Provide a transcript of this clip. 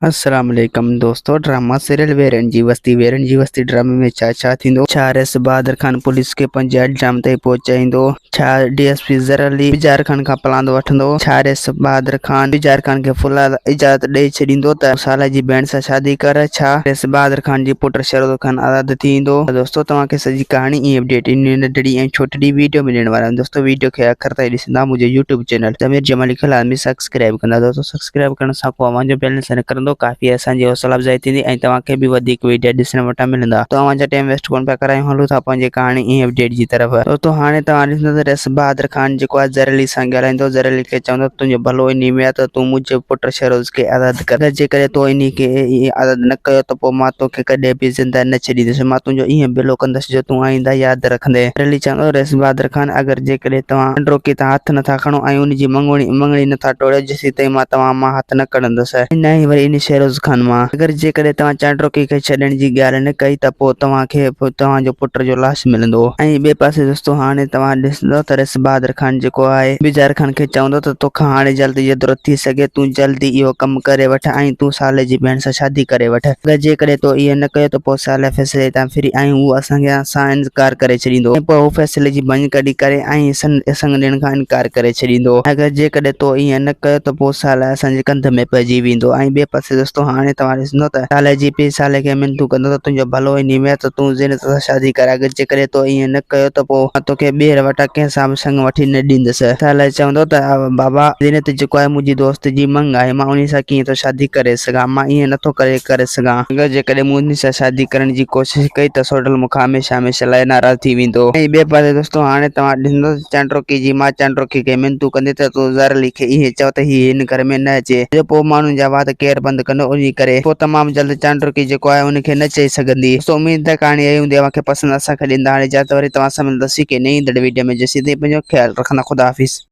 अस्सलाम वालेकुम दोस्तों। ड्रामा सीरियल वेरन जी वस्ती ड्रामे में छा थींदो। छा रेस बहादुर खान पुलिस के पंचायत जाम ताईं पहुचाईंदो। छा डीएसपी ज़र अली बिजार खान खां पलांदो वठंदो। छा रेस बहादुर खान बिजार खान के फुल इजाज़त ॾेई छॾींदो त साला जी भेण सां शादी कर। छा रेस बहादुर खान जी पुट शरद खान आज़ाद थींदो। दोस्तों तव्हांखे सॼी कहानी ऐं अपडेट इन नंढड़ी ऐं छोटी वीडियो में ॾियण वारा आहियूं। दोस्तों वीडियो खे आख़िर ताईं ॾिसंदा मुंहिंजे यूट्यूब चैनल ज़मीर जमाली खे लाज़मी सब्सक्राइब कंदा। दोस्तों सब्सक्राइब करण सां पोइ अवां जो बैलेंस करंदो काफ़ी असांजी हौसला अफ़जाई थींदी ऐं तव्हांखे बि वधीक वीडियो ॾिसण वटां मिलंदा। तव्हां जा टाइम वेस्ट कोन पिया करायूं, हलूं था पंहिंजी कहानी ऐं अपडेट जी तरफ़। दोस्तों हाणे तव्हां ॾिसंदो त रेस बहादुर खान जेको आहे ज़र अली सां ॻाल्हाईंदो। ज़र अली खे चवंदो तुंहिंजो भलो इन में आहे त तूं मुंहिंजे पुट शहरोज़ खे आज़ादु कर। अगरि जेकॾहिं तो इन खे आज़ादु न कयो त पोइ मां तोखे कॾहिं बि ज़िंदा न छॾींदुसि। मां तुंहिंजो ईअं बिलो कंदुसि जो तूं आईंदा यादि रखंदे। ज़र अली चवंदो रेस बहादुर खान अगरि जेकॾहिं तव्हां चंड की तव्हां हथ नथा खणो ऐं उनजी मंगणी नथा टोड़ियो जेसीं ताईं मां हथ न कढंदुसि। न ई वरी इन शहरोज़ खान मां अगरि जेकॾहिं तव्हां चांडोकी खे छॾण जी ॻाल्हि न कई त पोइ तव्हांखे तव्हांजो पुट जो लाश मिलंदो। ऐं ॿिए पासे दोस्तों हाणे तव्हां ॾिसंदो त रेस बहादुर खान जेको आहे बिजार खान खे चवंदो त तोखां हाणे जल्दी जेतिरो थी सघे तूं जल्दी इहो कमु करे वठ ऐं तूं साले जी भेण सां शादी करे वठ। अगरि जेकॾहिं तो इहो न कयो त पोइ साल फैसले तां फिरी ऐं उहो असां इनकार करे छॾींदो। पोइ हू फैसले जी भञ कढी करे ऐं संग ॾियण खां इनकार करे छॾींदो। अगरि जेकॾहिं तो ईअं न कयो त पोइ साल असांजे कंध में पइजी वेंदो। ऐं ॿिए पासे दोस्तों हाणे तव्हां ॾिसंदो त साले जी पीउ साले खे मिनतूं कंदो त तुंहिंजो भलो इन में आहे त तूं ज़िन सां शादी कर। अगरि जेकॾहिं तो ईअं न कयो त पोइ मां तोखे ॿीहर वटां कंहिं सां बि संग वठी न ॾींदुसि। साले चवंदो त बाबा ज़ीनत जेको आहे मुंहिंजी दोस्त जी मंग आहे, मां उन सां कीअं थो शादी करे सघां। मां ईअं नथो करे सघां। अगरि जेकॾहिं मूं उन सां शादी करण जी कोशिशि कई त सोडल मूंखां हमेशह लाइ नाराज़ थी वेंदो। ऐं ॿिए पासे दोस्तों हाणे तव्हां ॾिसंदो चांडोकी जी मां चांडोकी खे मिनतूं कंदी त तूं ज़र अली खे ईअं चओ त हीअ हिन घर में न अचे। जो पोइ माण्हुनि जा वाद केरु बंदि कंदो उन करे पोइ तमामु जल्द चांडोकी जेको आहे उनखे न चई सघंदी। दोस्तों उम्मीद है कहानी आई हूंदी तव्हांखे पसंदि। असांखे ॾींदा हाणे इजाज़त, वरी तव्हां सां मिलंदासीं के नई वीडियो में। जेसीं ताईं पंहिंजो ख्यालु रखंदा। खुदा हाफ़िज़।